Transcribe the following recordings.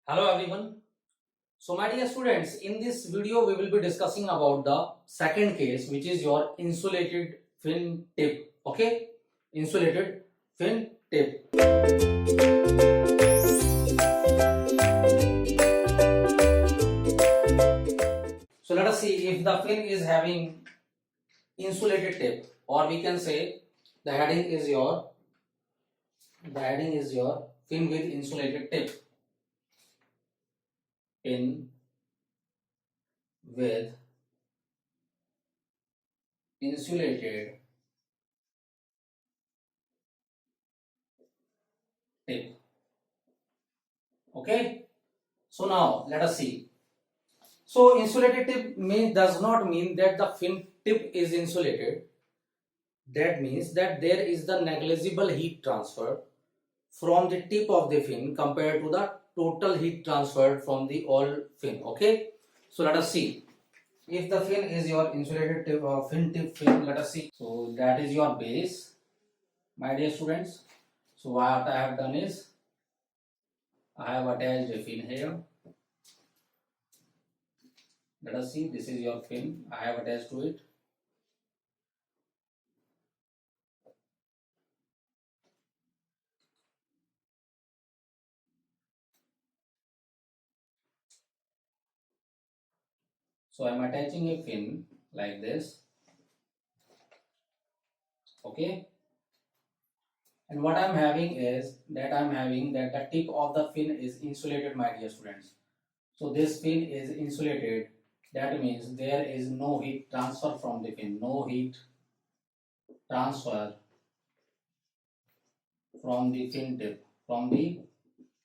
Hello everyone. So my dear students, in this video we will be discussing about the second case, which is your insulated fin tip. Okay, insulated fin tip. So let us see if the fin is having insulated tip, or we can say the heading is your fin with insulated tip. Fin with insulated tip. Okay, so now let us see. So insulated tip does not mean that the fin tip is insulated. That means that there is the negligible heat transfer from the tip of the fin compared to the total heat transferred from the all fin. Okay, so let us see. If the fin is your insulated tip, fin, let us see. So that is your base, my dear students. So what I have done is I have attached a fin here. Let us see, this is your fin I have attached to it. So I am attaching a fin like this. Okay. And what I am having is that the tip of the fin is insulated, my dear students. So this fin is insulated. That means there is no heat transfer from the fin. No heat transfer from the fin tip. From the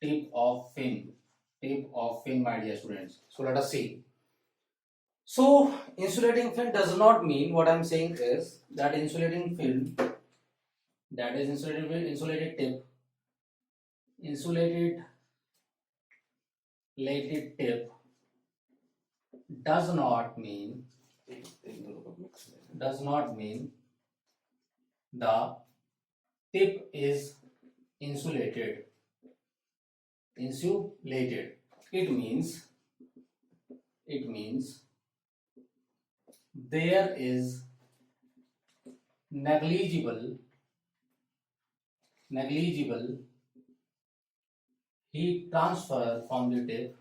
tip of fin. Tip of fin, my dear students. So let us see. So insulating fin does not mean, what I am saying is that insulating fin, that is insulated tip, insulated tip does not mean the tip is insulated. It means there is negligible heat transfer from the tip,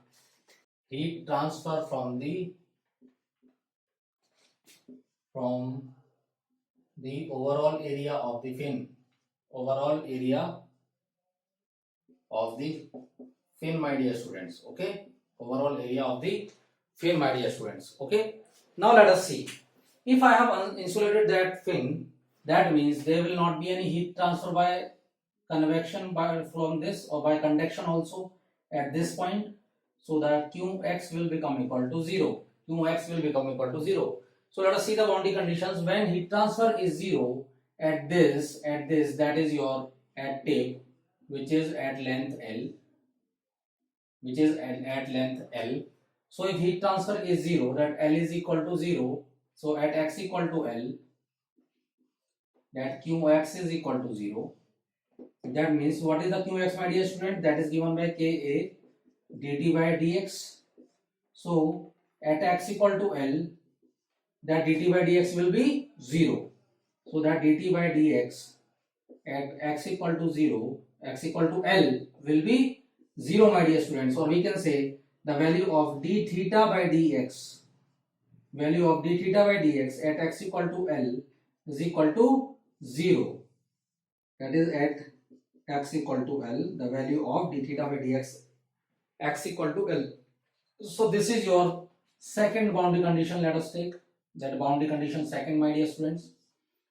from the overall area of the fin, my dear students. Okay, overall area of the fin, my dear students. Okay, now let us see. If I have insulated that fin, that means there will not be any heat transfer by convection from this, or by conduction also at this point. So that Qx will become equal to 0. So let us see the boundary conditions. When heat transfer is 0 at this, that is your at tip, which is at length L, So if heat transfer is 0, that L is equal to 0. So at x equal to L, that Qx is equal to 0. That means what is the Qx, my dear student? That is given by Ka dt by dx. So at x equal to L, that dt by dx will be 0. So that dt by dx at x equal to 0, x equal to L will be 0, my dear students. Or we can say the value of d theta by dx, at x equal to L is equal to 0. That is at x equal to L, the value of d theta by dx x equal to L. So this is your second boundary condition. Let us take that boundary condition second, my dear students.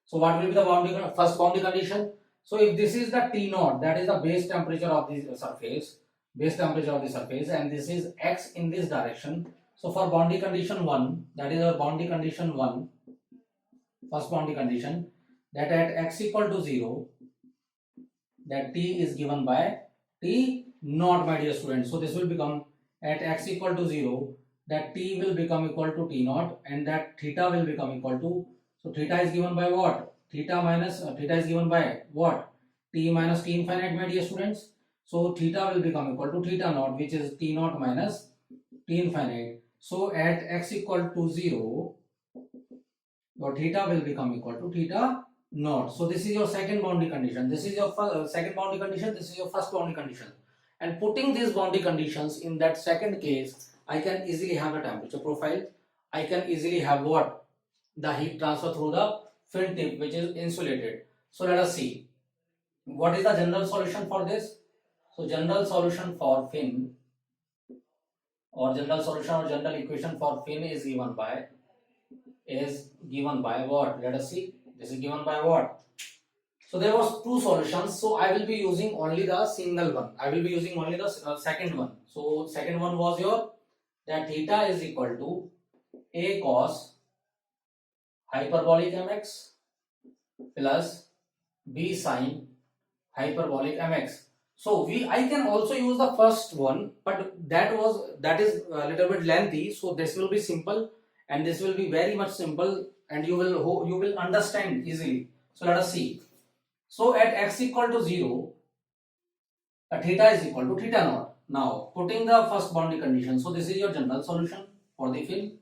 So what will be the first boundary condition? So if this is the T naught, that is the base temperature of the surface, and this is x in this direction. So for boundary condition 1, that is our boundary condition 1, first boundary condition, that at x equal to 0, that T is given by T naught, my dear students. So this will become at x equal to 0, that T will become equal to T naught, and that theta will become equal to, so theta is given by what? Theta is given by what? T minus T infinite, my dear students. So theta will become equal to theta naught, which is t naught minus t infinite. So at x equal to 0, your theta will become equal to theta naught. So this is your second boundary condition. This is your second boundary condition. This is your first boundary condition. And putting these boundary conditions in that second case, I can easily have a temperature profile. I can easily have what? The heat transfer through the fin tip, which is insulated. So let us see. What is the general solution for this? So general solution for fin, or general solution or general equation for fin is given by what? Let us see. This is given by what? So there was two solutions. So I will be using only the single one. I will be using only the second one. So second one was your that theta is equal to a cos hyperbolic mx plus b sin hyperbolic mx. So I can also use the first one, but that is a little bit lengthy. So this will be simple, and this will be very much simple, and you will understand easily. So let us see. So at x equal to 0, theta is equal to theta naught. Now putting the first boundary condition. So this is your general solution for the fin.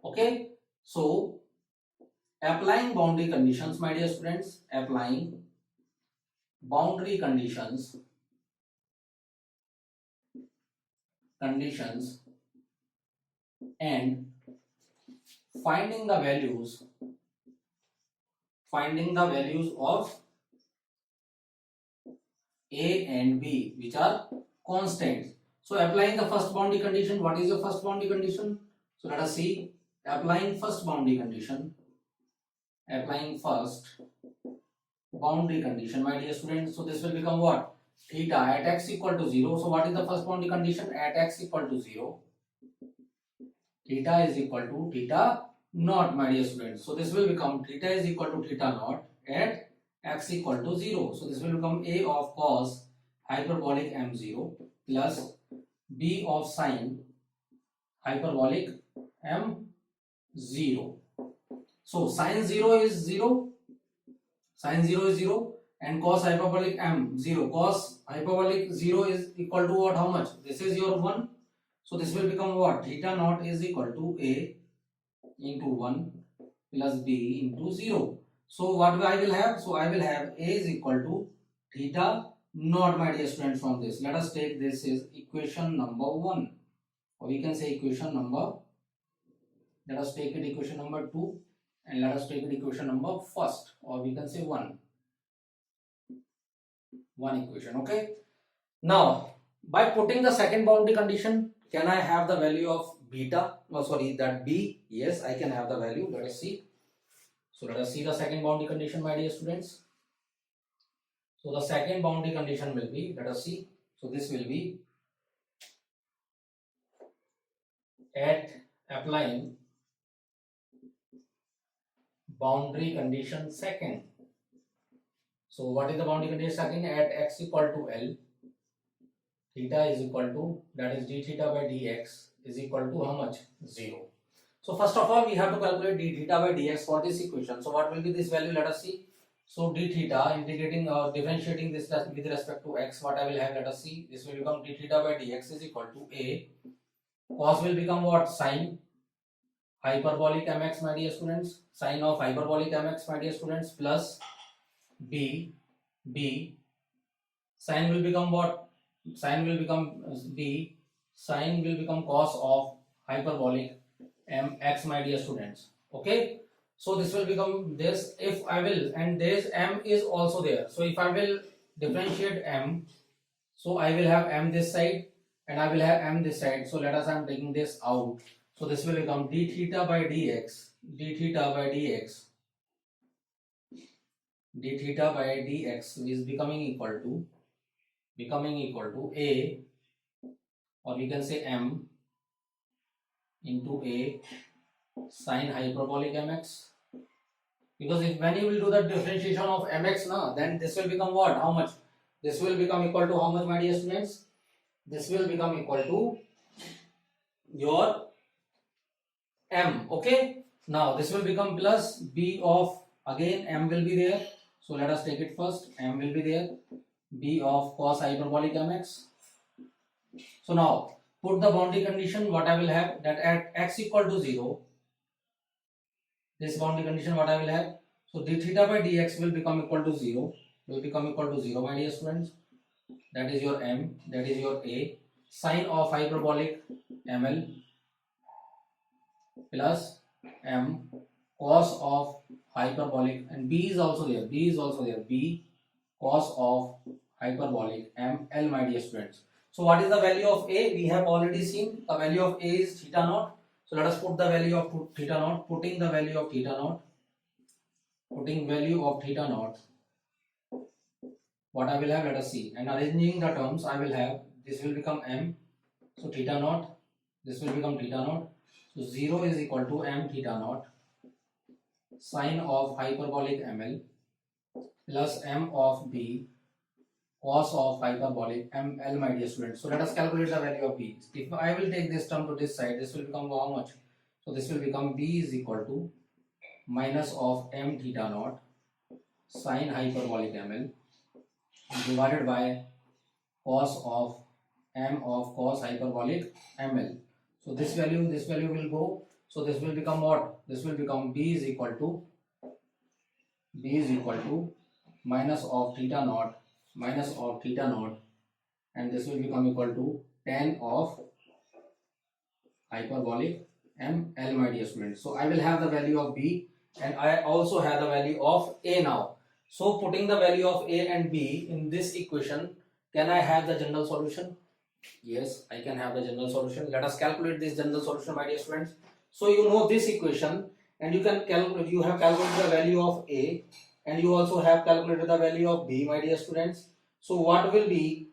Okay. So applying boundary conditions, my dear students, applying boundary conditions and finding the values of a and b, which are constants. So applying the first boundary condition. What is your first boundary condition? So let us see. Applying first boundary condition, my dear students. So this will become what? Theta at x equal to 0. So what is the first boundary condition? At x equal to 0, theta is equal to theta naught, my dear students. So this will become theta is equal to theta naught at x equal to 0. So this will become a of cos hyperbolic m0 plus b of sin hyperbolic m0. So sin 0 is 0, and cos hyperbolic m0, cos hyperbolic 0 is equal to what? How much? This is your 1. So this will become what? Theta naught is equal to a into 1 plus b into 0. So what I will have? So I will have a is equal to theta naught, my dear students, from this. Let us take this is equation number 1, or we can say equation number, let us take it equation number 2, and let us take it equation number first, or we can say 1 equation. Okay. Now by putting the second boundary condition, can I have the value of beta? Oh, sorry, that b. Yes, I can have the value. Let us see. So let us see the second boundary condition, my dear students. So the second boundary condition will be, let us see. So this will be at applying boundary condition second. So what is the boundary condition second? At x equal to L, theta is equal to, that is d theta by dx is equal to how much? 0. So first of all, we have to calculate d theta by dx for this equation. So what will be this value? Let us see. So d theta, integrating or differentiating this with respect to x, what I will have? Let us see. This will become d theta by dx is equal to a. Cos will become what? Sin hyperbolic mx, my dear students. Sin of hyperbolic mx, my dear students, plus b. Sin will become what? Sin will become b. Sin will become cos of hyperbolic mx, my dear students. Okay. So this will become this. If I will, and this m is also there. So if I will differentiate m, so I will have m this side and I will have m this side. So let us, I am taking this out. So this will become d theta by dx is becoming equal to a, or we can say m into a sin hyperbolic mx. Because if when you will do the differentiation of mx now, then this will become what? How much? This will become equal to how much, my dear students? This will become equal to your m. Okay. Now this will become plus b of, again m will be there. So let us take it first. M will be there b of cos hyperbolic mx. So now put the boundary condition. What I will have, that at x equal to 0, this boundary condition what I will have. So d theta by dx will become equal to 0. Will become equal to 0, my dear students. That is your m. That is your a. Sine of hyperbolic ml plus m cos of hyperbolic, and b is also there. B is also there. B cos of hyperbolic ml, my dear students. So what is the value of a? We have already seen the value of a is theta naught. So let us put the value of theta naught. Putting the value of theta naught. Putting value of theta naught. What I will have, let us see. And arranging the terms, I will have, this will become m. So theta naught. This will become theta naught. So 0 is equal to m theta naught sine of hyperbolic ml plus m of b cos of hyperbolic ml, my dear students. So let us calculate the value of b. If I will take this term to this side, this will become how much? So this will become b is equal to minus of m theta naught sine hyperbolic ml divided by cos of m of cos hyperbolic ml. So this value will go. So this will become what? This will become b is equal to minus of theta naught and this will become equal to tan of hyperbolic ml, my dear students. So I will have the value of b and I also have the value of a now. So putting the value of a and b in this equation, can I have the general solution? Yes, I can have the general solution. Let us calculate this general solution, my dear students. So you know this equation and you can calculate, you have calculated the value of a and you also have calculated the value of b, my dear students. So what will be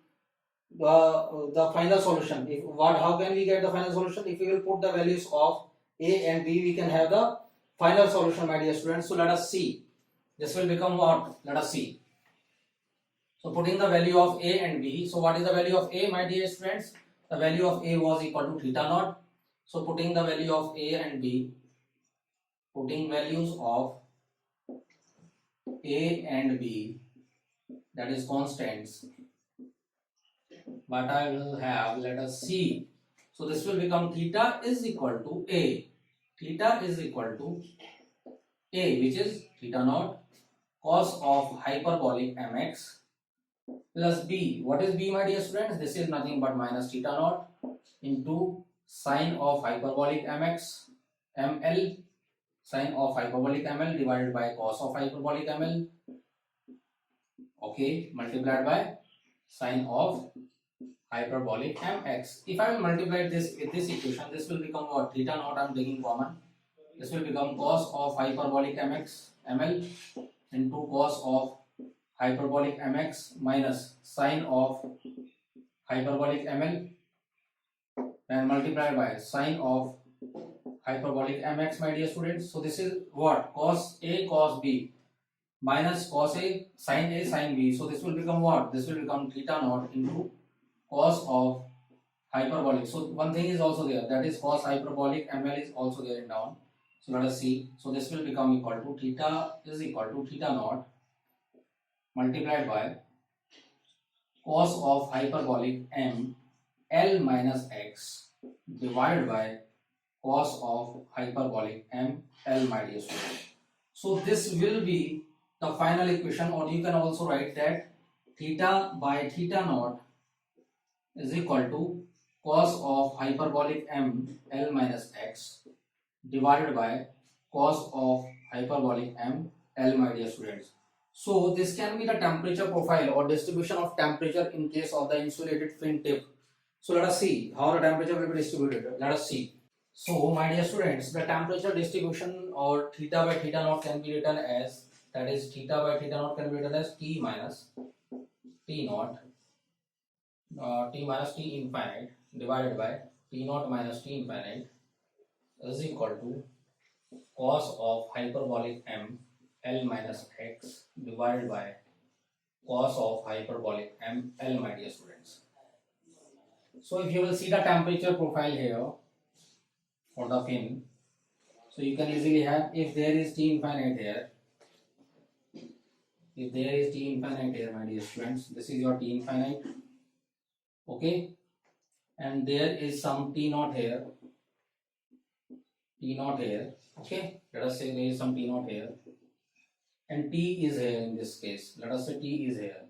the final solution? How can we get the final solution? If we will put the values of a and b, we can have the final solution, my dear students. So let us see. This will become what? Let us see. So putting the value of a and b. So what is the value of a, my dear students? The value of a was equal to theta naught. So putting the value of a and b, putting values of a and b, that is constants. But I will have, let us see. So this will become theta is equal to a. Theta is equal to a, which is theta naught cos of hyperbolic mx plus b. What is b, my dear students? This is nothing but minus theta naught into sine of hyperbolic mx ml, sine of hyperbolic ml divided by cos of hyperbolic ml, okay, multiplied by sine of hyperbolic mx. If I will multiply this with this equation, this will become what? Theta naught I am taking common. This will become cos of hyperbolic mx ml into cos of hyperbolic mx minus sine of hyperbolic ml and multiplied by sine of hyperbolic mx, my dear students. So this is what? Cos a cos b minus cos a sin b. So this will become what? This will become theta naught into cos of hyperbolic. So one thing is also there, that is cos hyperbolic ml is also there in down. So let us see. So this will become equal to theta is equal to theta naught multiplied by cos of hyperbolic m l minus x divided by cos of hyperbolic m l, my dear students. So this will be the final equation, or you can also write that theta by theta naught is equal to cos of hyperbolic m l minus x divided by cos of hyperbolic m l, my dear students. So this can be the temperature profile or distribution of temperature in case of the insulated fin tip. So let us see how the temperature will be distributed. Let us see. So my dear students, the temperature distribution or theta by theta naught can be written as, that is theta by theta naught can be written as T minus T naught T minus T infinite divided by T naught minus T infinite is equal to cos of hyperbolic m l minus x divided by cos of hyperbolic m l, my dear students. So if you will see the temperature profile here for the fin, so you can easily have, if there is T infinite here, if there is t infinite here, my dear students, this is your t infinite, okay, and there is some t naught here, okay, let us say there is some t naught here, and t is here in this case, let us say t is here.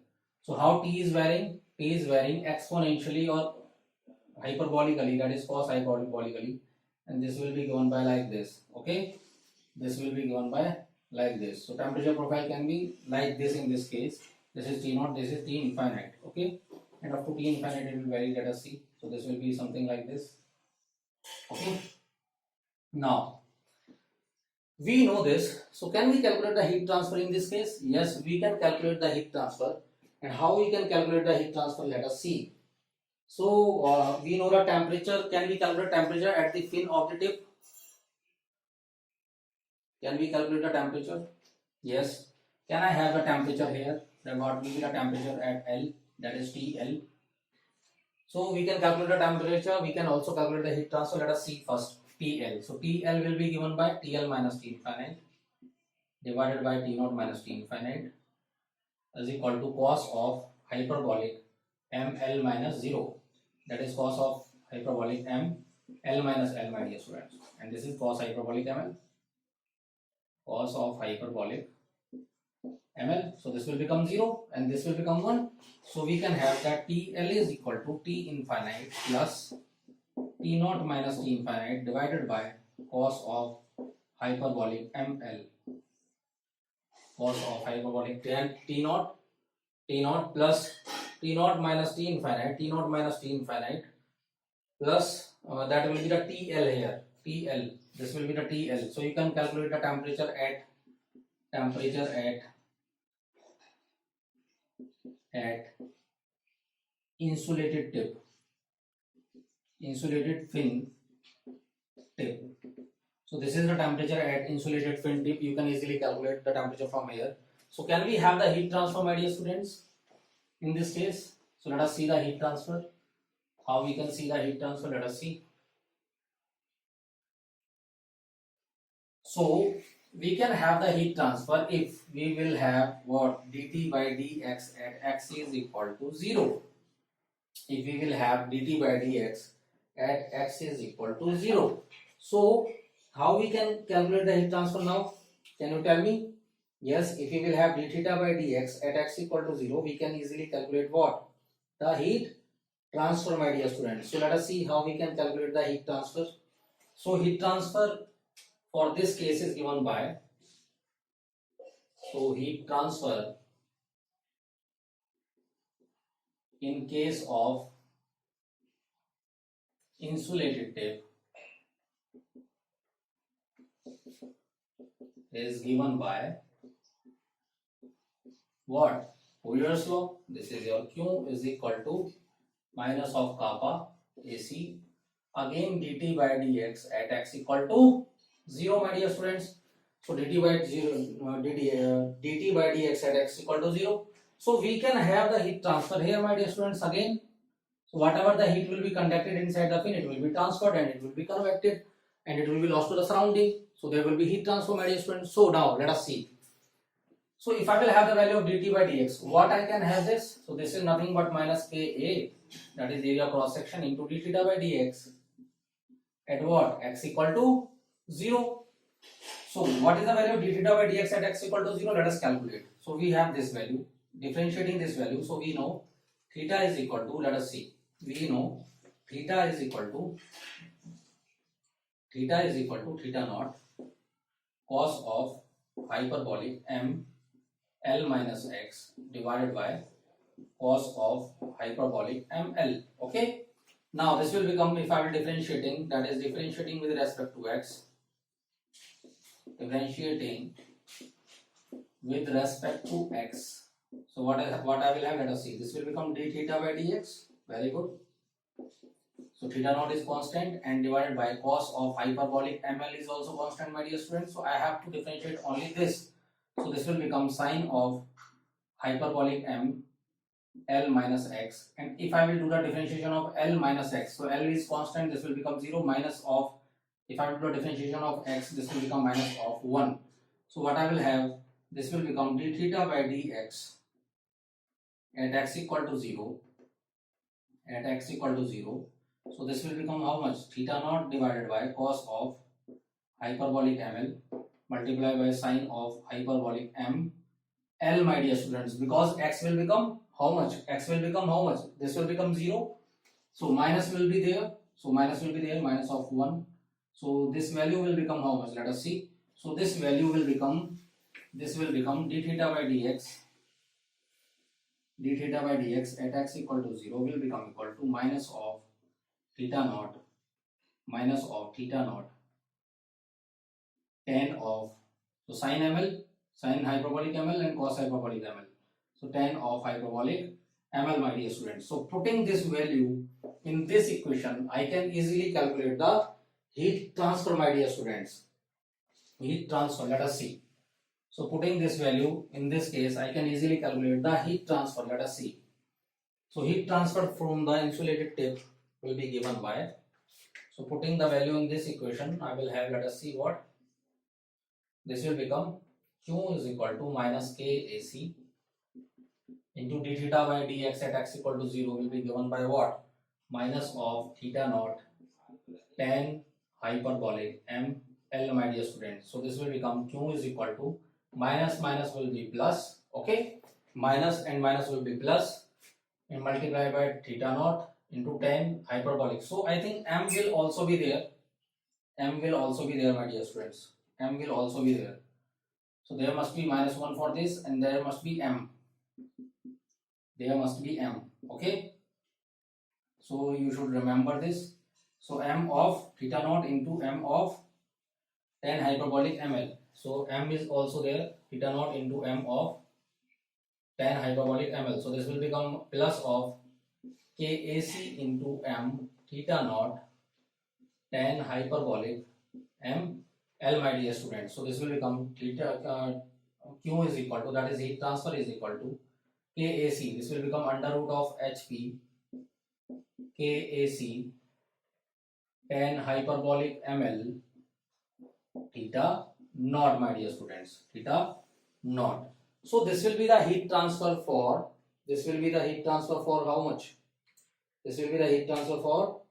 So how t is varying? T is varying exponentially or hyperbolically, that is cos hyperbolically, and this will be given by like this, okay, this will be given by like this. So temperature profile can be like this in this case, this is t naught, this is t infinite, okay, and up to t infinite it will vary, let us see. So this will be something like this, okay. Now we know this, so can we calculate the heat transfer in this case? Yes, we can calculate the heat transfer. And how we can calculate the heat transfer, let us see. So we know the temperature. Can we calculate temperature at the fin of the tip? Can we calculate the temperature? Yes. Can I have the temperature here? Then what will be the temperature at L? That is TL. So we can calculate the temperature. We can also calculate the heat transfer. Let us see first TL. So TL will be given by TL minus T infinite divided by T naught minus T infinite is equal to cos of hyperbolic ML minus 0. That is cos of hyperbolic M L minus L, my dear students. And this is cos hyperbolic ML. Cos of hyperbolic ML. So this will become 0 and this will become 1. So we can have that TL is equal to T infinite plus T naught minus T infinite divided by cos of hyperbolic ML. Cos of hyperbolic T naught plus T naught minus T infinite plus that will be the TL here, TL, this will be the TL. So you can calculate the temperature at insulated fin tip. So this is the temperature at insulated fin tip. You can easily calculate the temperature from here. So can we have the heat transfer, my dear students, in this case? So let us see the heat transfer. How we can see the heat transfer, let us see. So we can have the heat transfer if we will have what, dt by dx at x is equal to 0. If we will have dt by dx at x is equal to 0. So how we can calculate the heat transfer now? Can you tell me? Yes, if we will have d theta by dx at x equal to 0, we can easily calculate what? The heat transfer, my dear students. So let us see how we can calculate the heat transfer. So heat transfer for this case is given by, so heat transfer in case of insulated tape is given by what? Fourier's law. This is your Q is equal to minus of kappa AC again dt by dx at x equal to 0, my dear students. So dt by dx at x equal to 0. So we can have the heat transfer here, my dear students, again. So whatever the heat will be conducted inside the fin, it will be transferred and it will be convected and it will be lost to the surrounding. So there will be heat transfer, my dear students. So now let us see. So if I will have the value of dt by dx, what I can have this? So this is nothing but minus Ka, that is area cross section, into d theta by dx at what? X equal to 0. So what is the value of d theta by dx at x equal to 0? Let us calculate. So we have this value, differentiating this value. So we know theta is equal to, let us see, we know theta is equal to theta naught cos of hyperbolic M L minus x divided by cos of hyperbolic ML. Okay. Now this will become, if I will differentiating, that is differentiating with respect to x, differentiating with respect to x. So what I will have, let us see, this will become d theta by dx. Very good. So theta naught is constant and divided by cos of hyperbolic ML is also constant, my dear students. So I have to differentiate only this. So this will become sine of hyperbolic M L minus x, and if I will do the differentiation of L minus x, so L is constant, this will become 0, minus of, if I will do the differentiation of x, this will become minus of 1. So what I will have, this will become d theta by dx at x equal to 0, at x equal to 0. So this will become how much? Theta naught divided by cos of hyperbolic ml multiplied by sine of hyperbolic m L, my dear students, because x will become how much? X will become how much? This will become 0. So minus will be there. So minus will be there, minus of 1. So this value will become how much? Let us see. So this value will become, this will become d theta by dx, d theta by dx at x equal to 0 will become equal to minus of theta naught, minus of theta naught, tan of, so sin ml, sin hyperbolic ml and cos hyperbolic ml. So tan of hyperbolic ml, my dear students. So putting this value in this equation, I can easily calculate the heat transfer, my dear students. Heat transfer, let us see. So putting this value in this case, I can easily calculate the heat transfer. Let us see. So heat transfer from the insulated tip will be given by, so putting the value in this equation, I will have, let us see what. This will become Q is equal to minus KAC into d theta by dx at x equal to 0 will be given by what? Minus of theta naught tan hyperbolic m L, my dear students. So this will become Q is equal to minus minus will be plus, okay? Minus and minus will be plus and multiplied by theta naught into tan hyperbolic. So I think m will also be there. M will also be there, my dear students. M will also be there. So there must be minus 1 for this and there must be m. There must be m, okay? So you should remember this. So m of theta naught into m of tan hyperbolic ml. So m is also there, theta naught into m of tan hyperbolic ml. So this will become plus of KAC into m theta naught tan hyperbolic m L, my dear students. So this will become theta Q is equal to, that is heat transfer is equal to KAC. This will become under root of HP KAC tan hyperbolic ml theta naught, my dear students, theta naught. So this will be the heat transfer for, this will be the heat transfer for how much? This will be the heat transfer for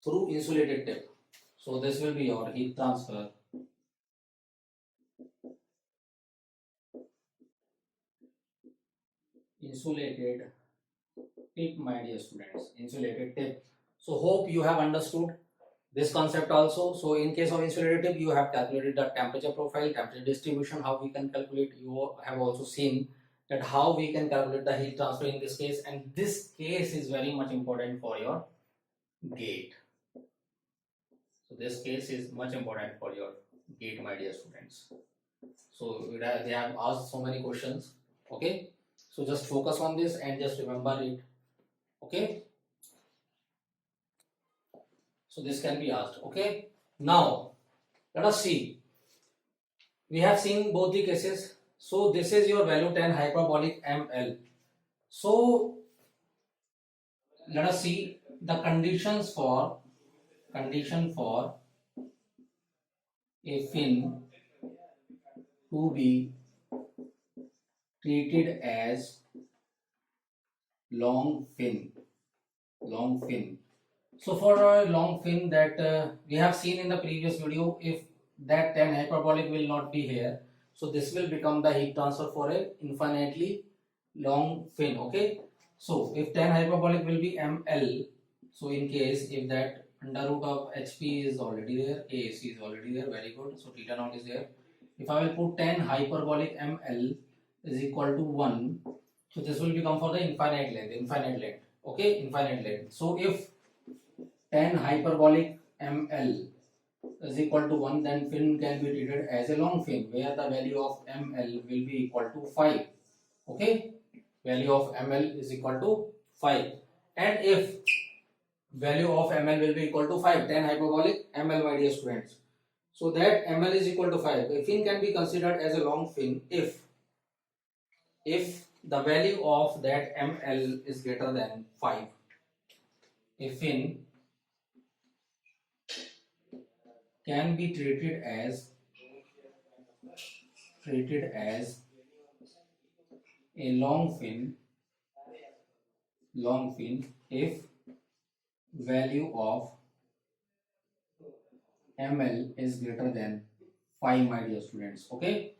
through insulated tip. So this will be your heat transfer insulated tip, my dear students, insulated tip. So hope you have understood this concept also. So in case of insulated tip, you have calculated the temperature profile, temperature distribution, how we can calculate. You have also seen that how we can calculate the heat transfer in this case, and this case is very much important for your gate. So this case is much important for your gate, my dear students. So they have asked so many questions, okay? So just focus on this and just remember it, okay? So this can be asked, okay? Now let us see. We have seen both the cases. So this is your value tan hyperbolic ml. So let us see the conditions for a fin to be treated as long fin. So for a long fin, that we have seen in the previous video, if that tan hyperbolic will not be here, so this will become the heat transfer for a infinitely long fin, okay? So if tan hyperbolic will be ml, so in case if that under root of hp is already there, AAC is already there, very good. So theta naught is there. If I will put tan hyperbolic ml is equal to 1, so this will become for the infinite length, okay? Infinite length. So if tan hyperbolic ml is equal to 1, then fin can be treated as a long fin where the value of ml will be equal to 5, okay? Value of ml is equal to 5, and if value of ml will be equal to 5, tan hyperbolic ml, my dear students, so that ml is equal to 5, a fin can be considered as a long fin if the value of that ml is greater than 5. A fin can be treated as treated as a long fin if value of ml is greater than 5, my dear students. Okay,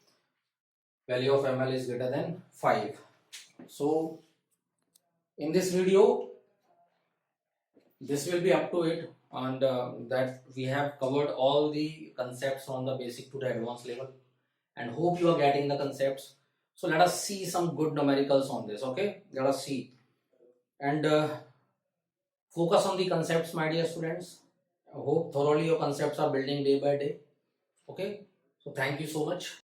value of ml is greater than 5. So in this video, this will be up to it, and that we have covered all the concepts from the basic to the advanced level, and hope you are getting the concepts. So let us see some good numericals on this. Okay, let us see, and focus on the concepts, my dear students. I hope thoroughly your concepts are building day by day. Okay, so thank you so much.